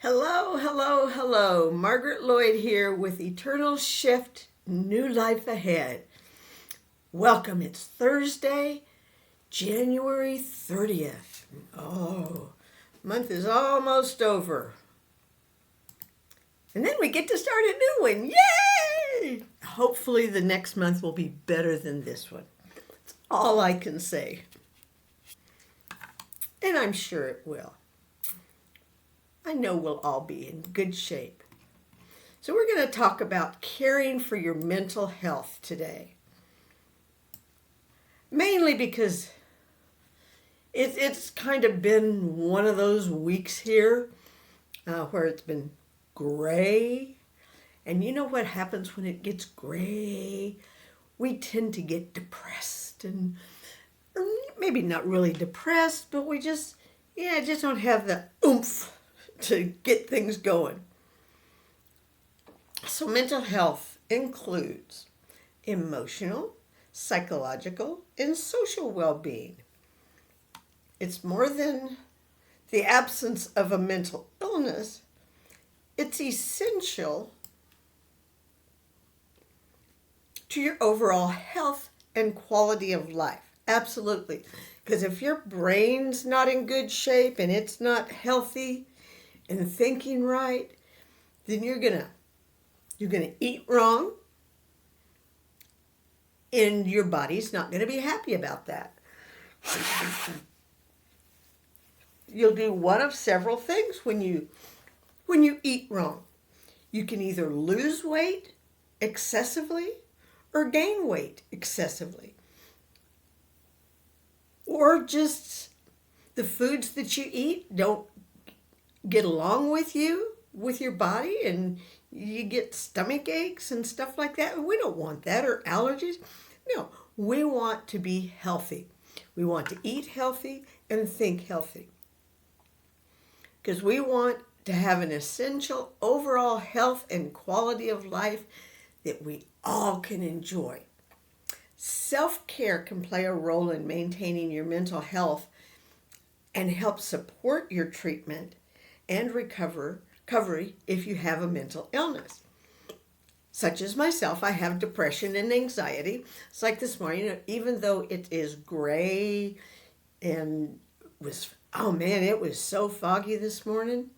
Hello, hello, hello. Margaret Lloyd here with Eternal Shift, New Life Ahead. Welcome. It's Thursday, January 30th. Oh, month is almost over. And then we get to start a new one. Yay! Hopefully the next month will be better than this one. That's all I can say. And I'm sure it will. I know we'll all be in good shape. So we're going to talk about caring for your mental health today. Mainly because it's kind of been one of those weeks here where it's been gray. And you know what happens when it gets gray? We tend to get depressed or maybe not really depressed, but we just don't have the oomph to get things going. So mental health includes emotional, psychological, and social well-being. It's more than the absence of a mental illness. It's essential to your overall health and quality of life. Absolutely. Because if your brain's not in good shape and it's not healthy and thinking right, then you're gonna eat wrong, and your body's not gonna be happy about that. You'll do one of several things when you eat wrong. You can either lose weight excessively or gain weight excessively. Or just the foods that you eat don't get along with you, with your body, and you get stomach aches and stuff like that. We don't want that, or allergies. No, we want to be healthy. We want to eat healthy and think healthy. Because we want to have an essential overall health and quality of life that we all can enjoy. Self-care can play a role in maintaining your mental health and help support your treatment and recovery if you have a mental illness. Such as myself, I have depression and anxiety. It's like this morning, even though it is gray and it was so foggy this morning.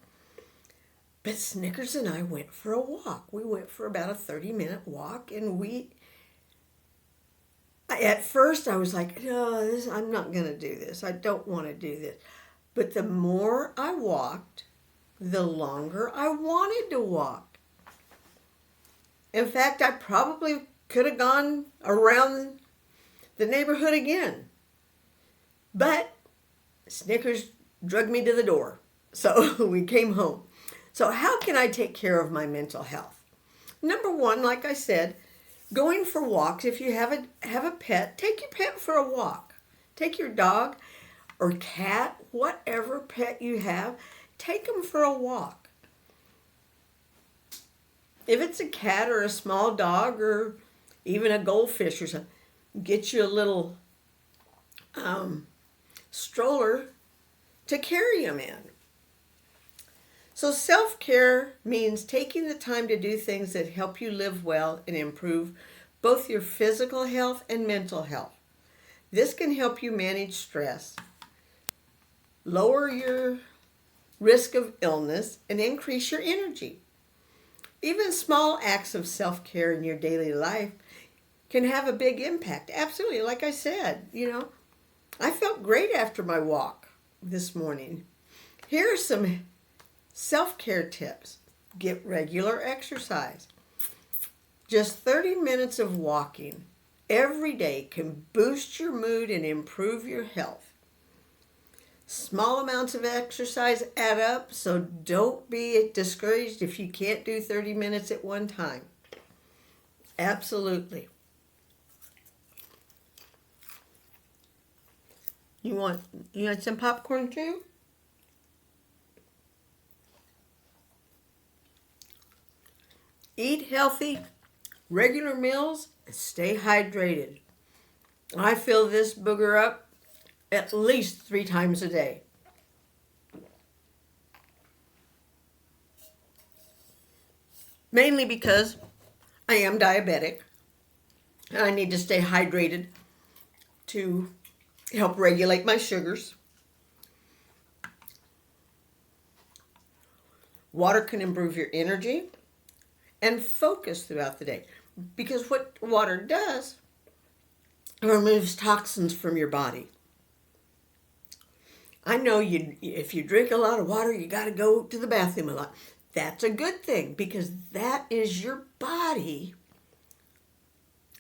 But Snickers and I went for a walk. We went for about a 30-minute walk, and at first I was like, no, I'm not going to do this. I don't want to do this. But the more I walked, the longer I wanted to walk. In fact, I probably could have gone around the neighborhood again. But Snickers dragged me to the door. So we came home. So how can I take care of my mental health? Number one, like I said, going for walks. If you have a pet, take your pet for a walk. Take your dog or cat, whatever pet you have, take them for a walk. If it's a cat or a small dog or even a goldfish or something, get you a little stroller to carry them in. So self-care means taking the time to do things that help you live well and improve both your physical health and mental health. This can help you manage stress, lower your risk of illness, and increase your energy. Even small acts of self-care in your daily life can have a big impact. Absolutely, like I said, I felt great after my walk this morning. Here are some self-care tips. Get regular exercise. Just 30 minutes of walking every day can boost your mood and improve your health. Small amounts of exercise add up, so don't be discouraged if you can't do 30 minutes at one time. Absolutely. You want some popcorn too? Eat healthy, regular meals, and stay hydrated. I fill this booger up at least 3 times a day. mainly because I am diabetic and I need to stay hydrated to help regulate my sugars. Water can improve your energy and focus throughout the day because what water does, it removes toxins from your body. I know if you drink a lot of water, you got to go to the bathroom a lot. That's a good thing because that is your body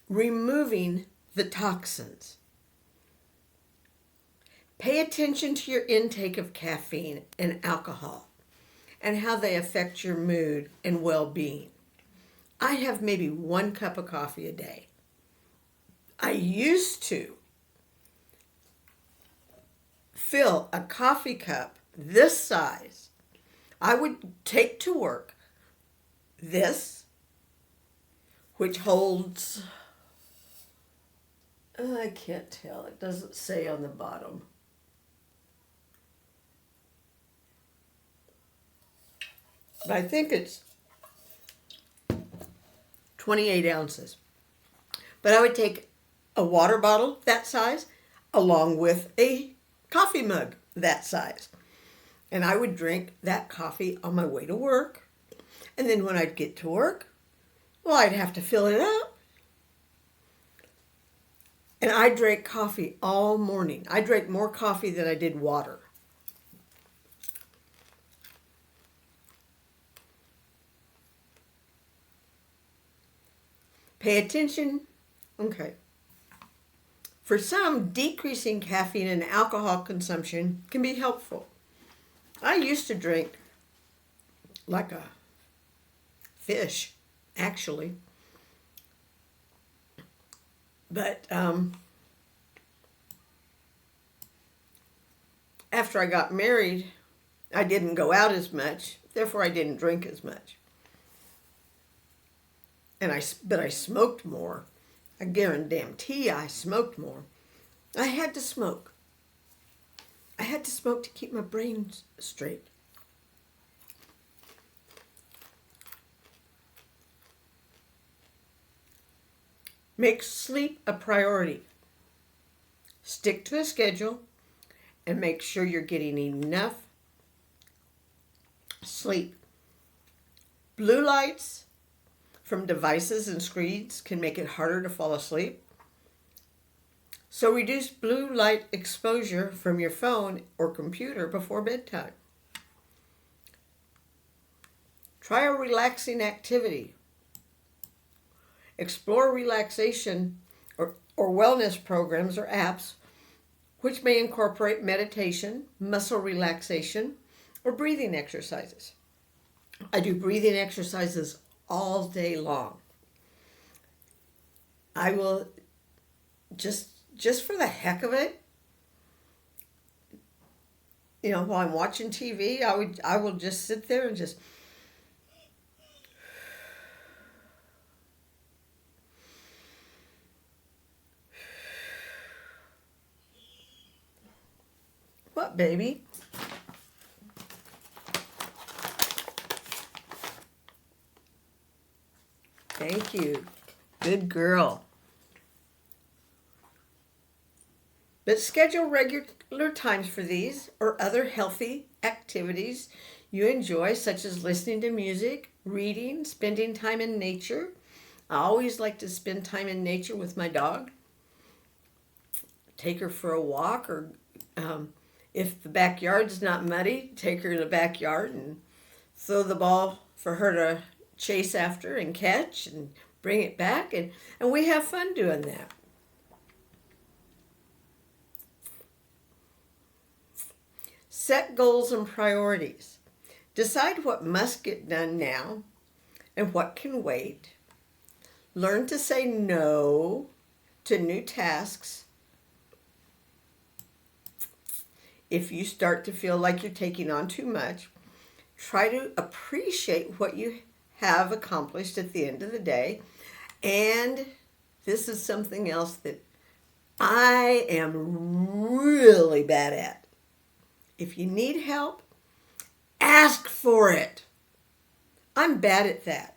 removing the toxins. Pay attention to your intake of caffeine and alcohol and how they affect your mood and well-being. I have maybe 1 cup of coffee a day. I used to fill a coffee cup this size. I would take to work this, which holds, I can't tell, it doesn't say on the bottom. But I think it's 28 ounces. But I would take a water bottle that size along with a coffee mug that size. And I would drink that coffee on my way to work. And then when I'd get to work, well, I'd have to fill it up. And I drank coffee all morning. I drank more coffee than I did water. Pay attention. Okay. For some, decreasing caffeine and alcohol consumption can be helpful. I used to drink like a fish, actually. But after I got married, I didn't go out as much. Therefore, I didn't drink as much. But I smoked more. I guarantee I smoked more. I had to smoke. I had to smoke to keep my brain straight. Make sleep a priority. Stick to a schedule and make sure you're getting enough sleep. Blue lights from devices and screens can make it harder to fall asleep. So reduce blue light exposure from your phone or computer before bedtime. Try a relaxing activity. Explore relaxation or wellness programs or apps which may incorporate meditation, muscle relaxation, or breathing exercises. I do breathing exercises all day long. I will just for the heck of it, while I'm watching TV, I will just sit there and just what, baby? Thank you. Good girl. But schedule regular times for these or other healthy activities you enjoy, such as listening to music, reading, spending time in nature. I always like to spend time in nature with my dog. Take her for a walk, or if the backyard's not muddy, take her to the backyard and throw the ball for her to chase after and catch and bring it back. And we have fun doing that. Set goals and priorities. Decide what must get done now and what can wait. Learn to say no to new tasks. If you start to feel like you're taking on too much, try to appreciate what you have accomplished at the end of the day. And this is something else that I am really bad at. If you need help, ask for it. I'm bad at that.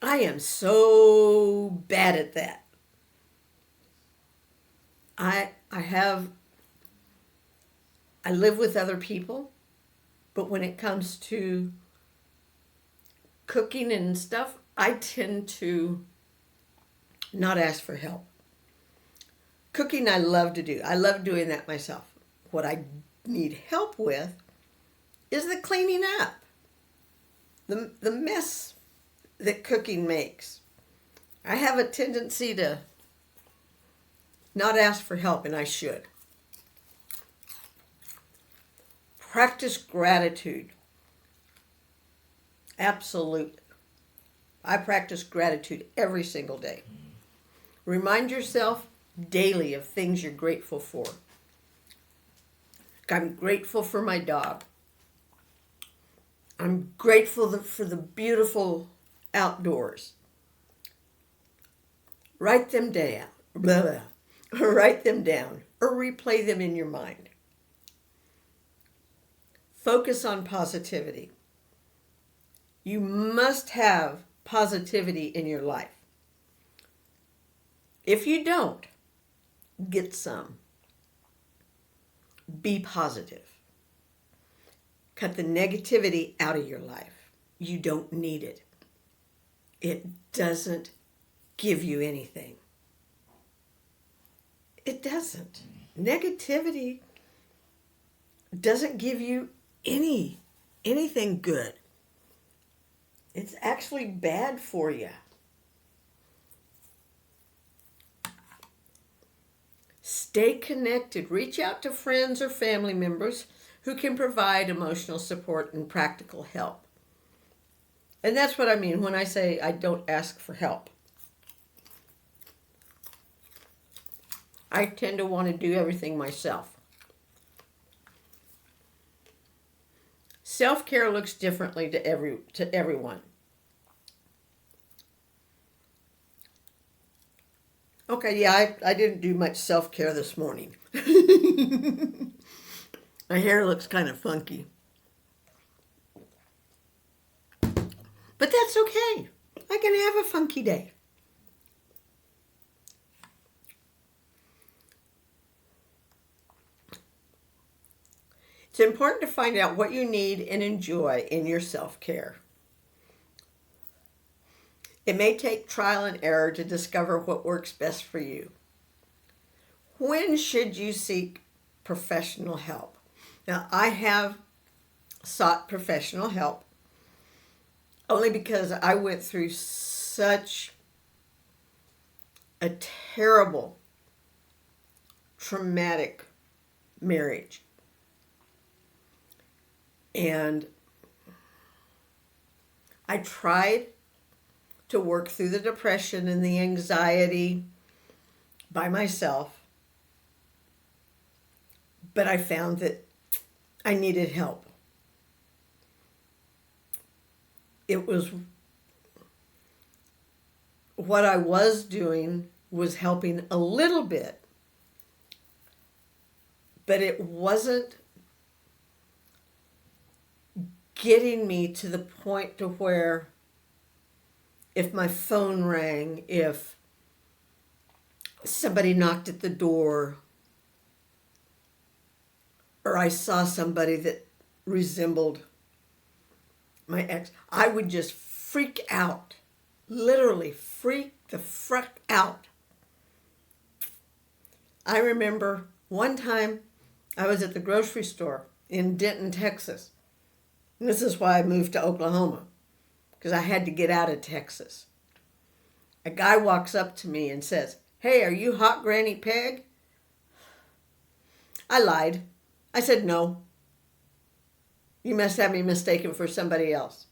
I am so bad at that. I live with other people, but when it comes to cooking and stuff, I tend to not ask for help. Cooking I love to do. I love doing that myself. What I need help with is the cleaning up. The mess that cooking makes. I have a tendency to not ask for help, and I should. Practice gratitude. Absolutely. I practice gratitude every single day. Remind yourself daily of things you're grateful for. I'm grateful for my dog. I'm grateful for the beautiful outdoors. Write them down. Blah, blah. Write them down or replay them in your mind. Focus on positivity. You must have positivity in your life. If you don't, get some. Be positive. Cut the negativity out of your life. You don't need it. It doesn't give you anything. It doesn't. Negativity doesn't give you anything good. It's actually bad for you. Stay connected. Reach out to friends or family members who can provide emotional support and practical help. And that's what I mean when I say I don't ask for help. I tend to want to do everything myself. Self-care looks differently to everyone. Okay, yeah, I didn't do much self-care this morning. My hair looks kind of funky. But that's okay. I can have a funky day. It's important to find out what you need and enjoy in your self-care. It may take trial and error to discover what works best for you. When should you seek professional help? Now, I have sought professional help only because I went through such a terrible, traumatic marriage. And I tried to work through the depression and the anxiety by myself, but I found that I needed help. It was what I was doing was helping a little bit, but it wasn't getting me to the point to where if my phone rang, if somebody knocked at the door, or I saw somebody that resembled my ex, I would just freak out. Literally freak the frick out. I remember one time I was at the grocery store in Denton, Texas. And this is why I moved to Oklahoma, because I had to get out of Texas. A guy walks up to me and says, "Hey, are you Hot Granny Peg?" I lied. I said, "No. You must have me mistaken for somebody else."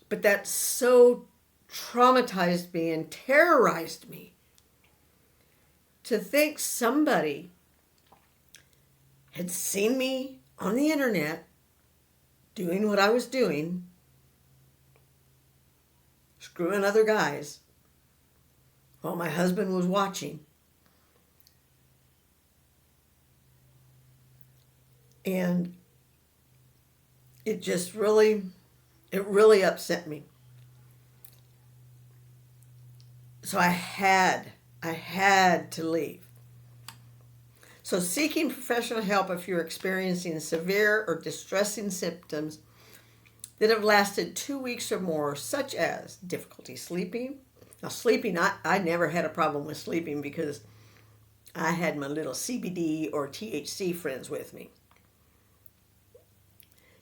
But that so traumatized me and terrorized me to think somebody had seen me on the internet doing what I was doing, screwing other guys, while my husband was watching. And it really upset me. So I had to leave. So seeking professional help if you're experiencing severe or distressing symptoms that have lasted 2 weeks or more, such as difficulty sleeping. Now sleeping, I never had a problem with sleeping because I had my little CBD or THC friends with me.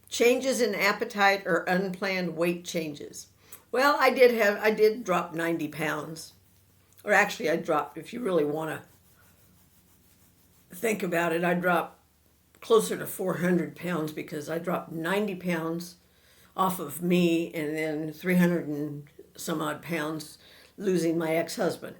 Changes in appetite or unplanned weight changes. Well, I did drop 90 pounds. Or actually I dropped, if you really want to think about it, I dropped closer to 400 pounds because I dropped 90 pounds off of me and then 300 and some odd pounds losing my ex-husband.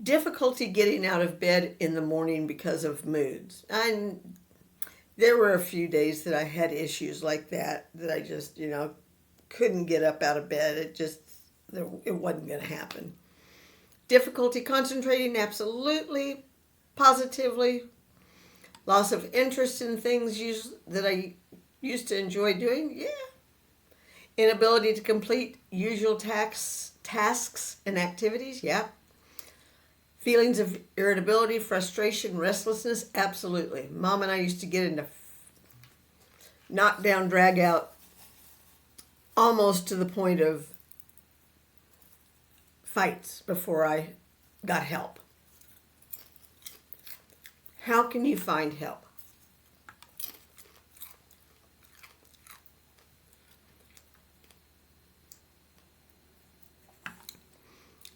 Difficulty getting out of bed in the morning because of moods. And there were a few days that I had issues like that I just, couldn't get up out of bed. It wasn't going to happen. Difficulty concentrating, absolutely, positively. Loss of interest in things that I used to enjoy doing, yeah. Inability to complete usual tasks and activities, yeah. Feelings of irritability, frustration, restlessness, absolutely. Mom and I used to get into knockdown, drag out, almost to the point of fights before I got help. How can you find help?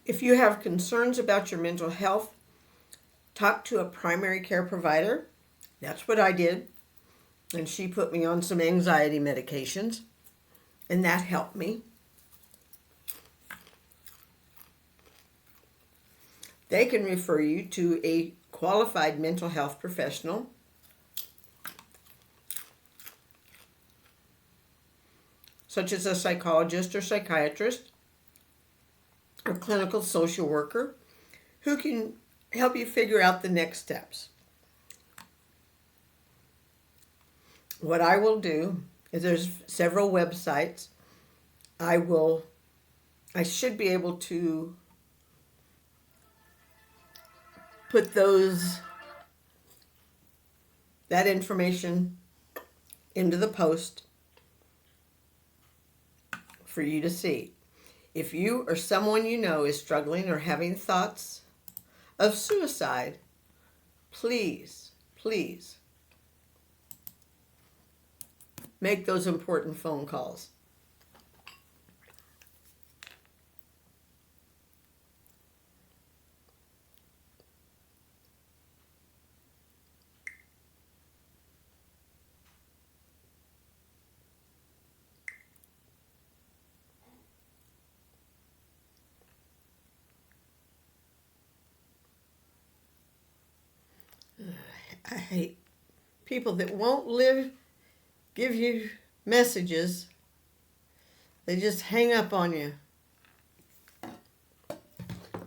If you have concerns about your mental health, talk to a primary care provider. That's what I did. And she put me on some anxiety medications, and that helped me. They can refer you to a qualified mental health professional. Such as a psychologist or psychiatrist or clinical social worker who can help you figure out the next steps. What I will do is there's several websites. I should be able to put that information into the post for you to see. If you or someone you know is struggling or having thoughts of suicide, please make those important phone calls. I hate people that won't give you messages. They just hang up on you.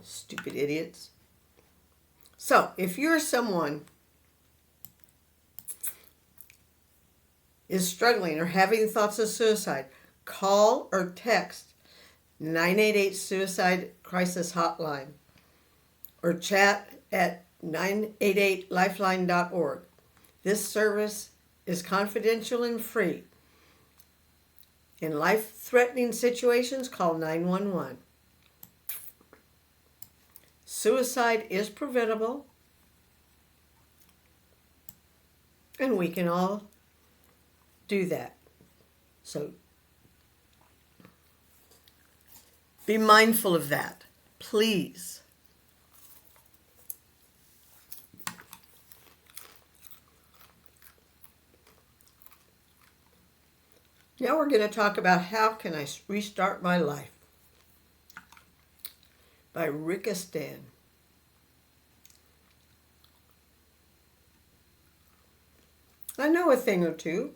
Stupid idiots. So, if you're someone is struggling or having thoughts of suicide, call or text 988 Suicide Crisis Hotline or chat at 988lifeline.org. This service is confidential and free. In life-threatening situations, call 911. Suicide is preventable, and we can all do that. So be mindful of that, please. Now we're going to talk about How Can I Restart My Life by Rika Stan. I know a thing or two.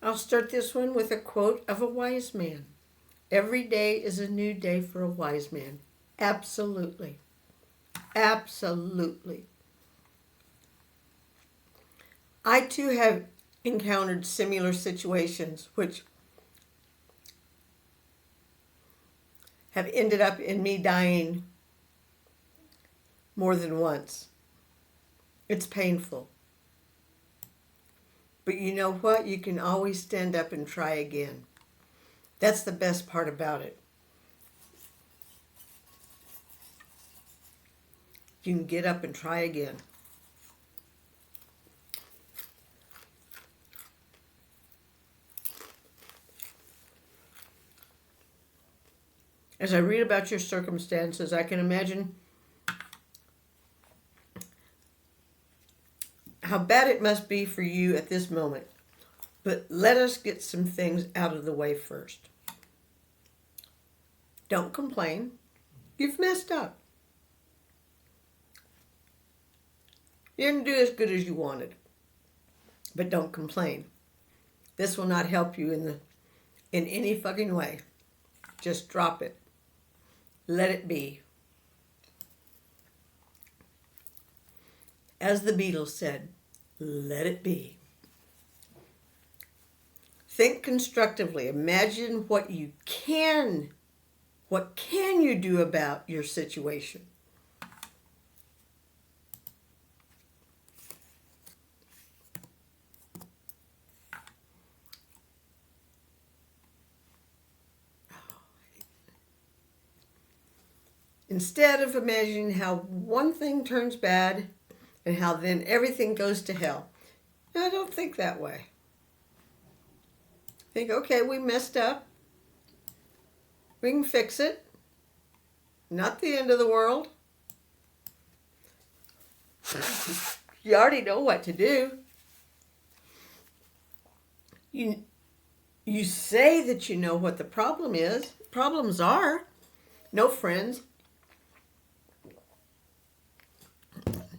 I'll start this one with a quote of a wise man. Every day is a new day for a wise man. Absolutely. Absolutely. I too have encountered similar situations which have ended up in me dying more than once. It's painful. But you know what? You can always stand up and try again. That's the best part about it. You can get up and try again. As I read about your circumstances, I can imagine how bad it must be for you at this moment. But let us get some things out of the way first. Don't complain. You've messed up. You didn't do as good as you wanted. But don't complain. This will not help you in any fucking way. Just drop it. Let it be. As the Beatles said, let it be. Think constructively. Imagine what can you do about your situation? Instead of imagining how one thing turns bad and how then everything goes to hell. No, don't think that way. Think, okay, we messed up. We can fix it. Not the end of the world. You already know what to do. You say that you know what the problem is. Problems are no friends,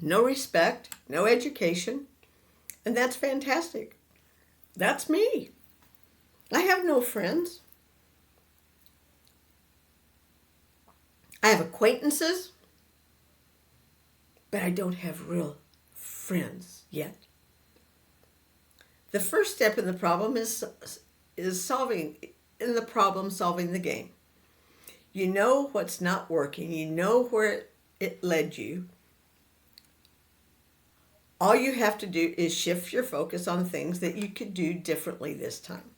no respect, no education, and that's fantastic. That's me. I have no friends. I have acquaintances, but I don't have real friends yet. The first step in the problem is solving the game. You know what's not working. You know where it led you. All you have to do is shift your focus on things that you could do differently this time.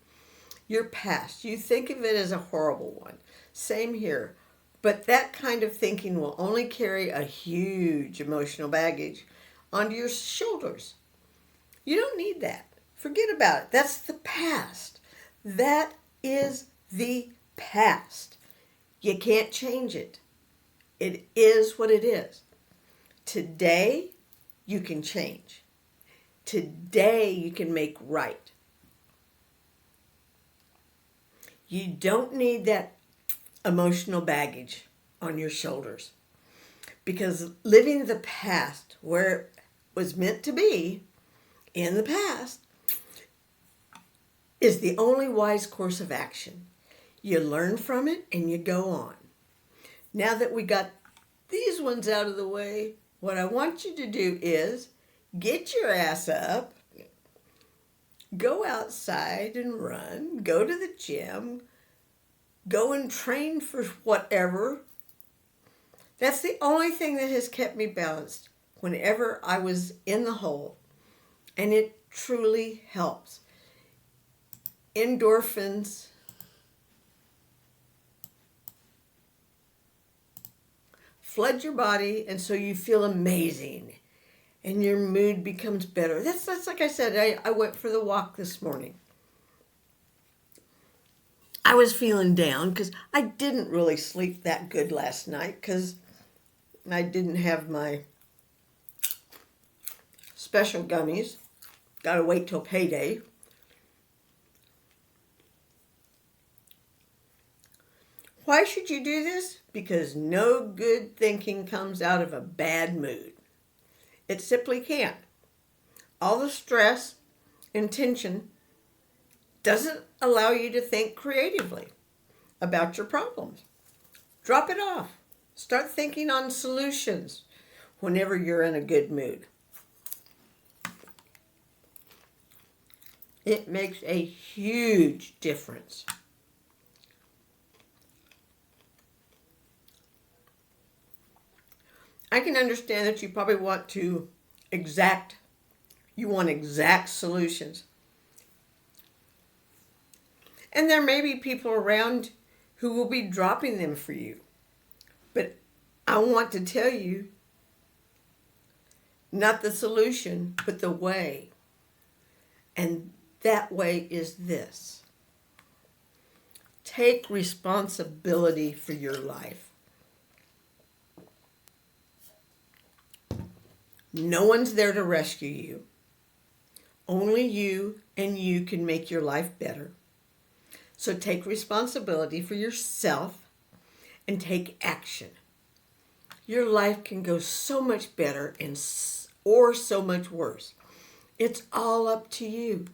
Your past, you think of it as a horrible one. Same here. But that kind of thinking will only carry a huge emotional baggage onto your shoulders. You don't need that. Forget about it. That's the past. That is the past. You can't change it. It is what it is. Today, you can change. Today, you can make right. You don't need that emotional baggage on your shoulders, because living the past where it was meant to be in the past is the only wise course of action. You learn from it and you go on. Now that we got these ones out of the way, what I want you to do is get your ass up, go outside and run, go to the gym, go and train for whatever. That's the only thing that has kept me balanced whenever I was in the hole. And it truly helps. Endorphins flood your body, and so you feel amazing. And your mood becomes better. That's like I said, I went for the walk this morning. I was feeling down because I didn't really sleep that good last night because I didn't have my special gummies. Got to wait till payday. Why should you do this? Because no good thinking comes out of a bad mood. It simply can't. All the stress and tension doesn't allow you to think creatively about your problems. Drop it off. Start thinking on solutions whenever you're in a good mood. It makes a huge difference. I can understand that you probably want exact solutions. And there may be people around who will be dropping them for you. But I want to tell you, not the solution, but the way. And that way is this. Take responsibility for your life. No one's there to rescue you. Only you and you can make your life better. So take responsibility for yourself and take action. Your life can go so much better or so much worse. It's all up to you.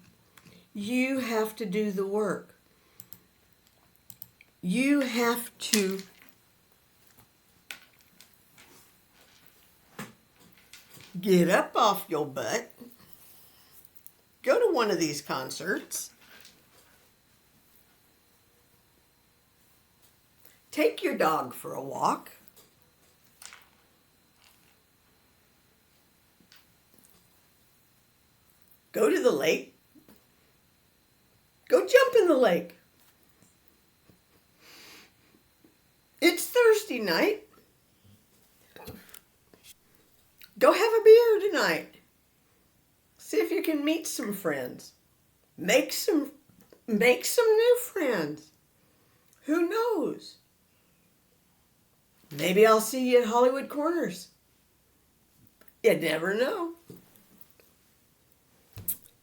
You have to do the work. You have to get up off your butt, go to one of these concerts, take your dog for a walk, go to the lake, go jump in the lake. It's Thursday night. Go have a beer tonight. See if you can meet some friends. Make some new friends. Who knows? Maybe I'll see you at Hollywood Corners. You never know.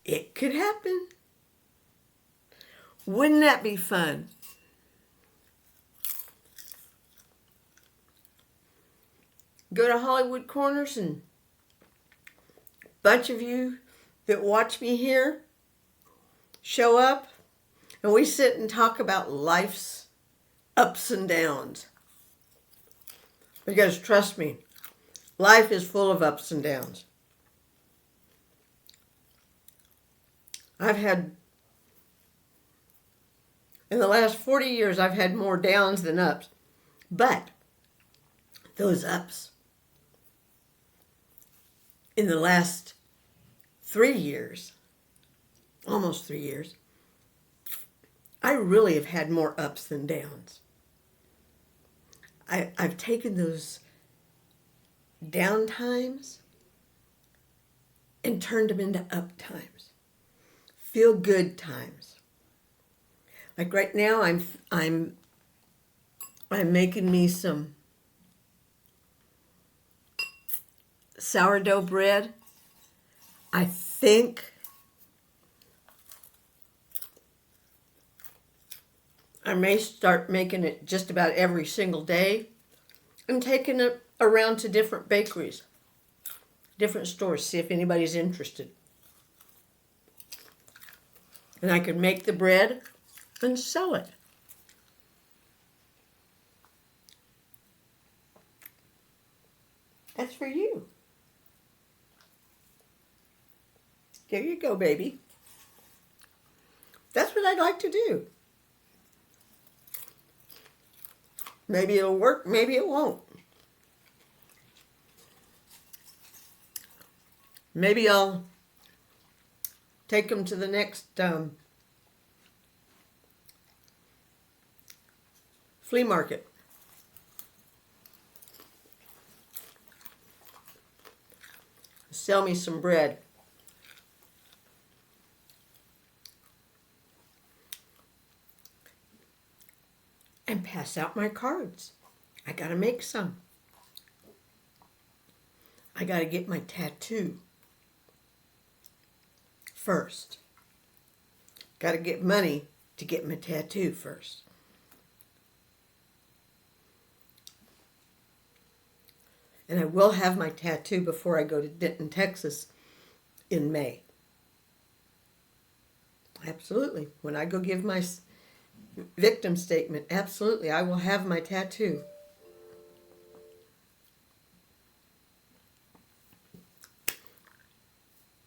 It could happen. Wouldn't that be fun? Go to Hollywood Corners, and a bunch of you that watch me here show up, and we sit and talk about life's ups and downs. Because trust me, life is full of ups and downs. In the last 40 years, I've had more downs than ups. But those ups, in the last 3 years, almost 3 years, I really have had more ups than downs. I've taken those down times and turned them into up times, feel good times. Like right now, I'm making me some sourdough bread. I think I may start making it just about every single day and taking it around to different bakeries, different stores, see if anybody's interested. And I can make the bread and sell it. That's for you. There you go, baby. That's what I'd like to do. Maybe it'll work, maybe it won't. Maybe I'll take them to the next flea market. Sell me some bread. And pass out my cards. I gotta make some. I gotta get my tattoo first. Gotta get money to get my tattoo first. And I will have my tattoo before I go to Denton, Texas in May. Absolutely. When I go give my victim statement, absolutely, I will have my tattoo.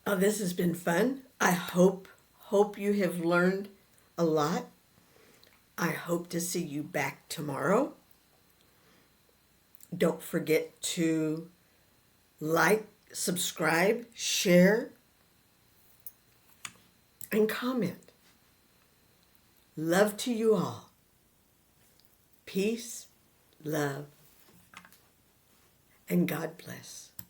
Oh, this has been fun. I hope hope you have learned a lot. I hope to see you back tomorrow. Don't forget to like, subscribe, share, and comment. Love to you all. Peace, love, and God bless.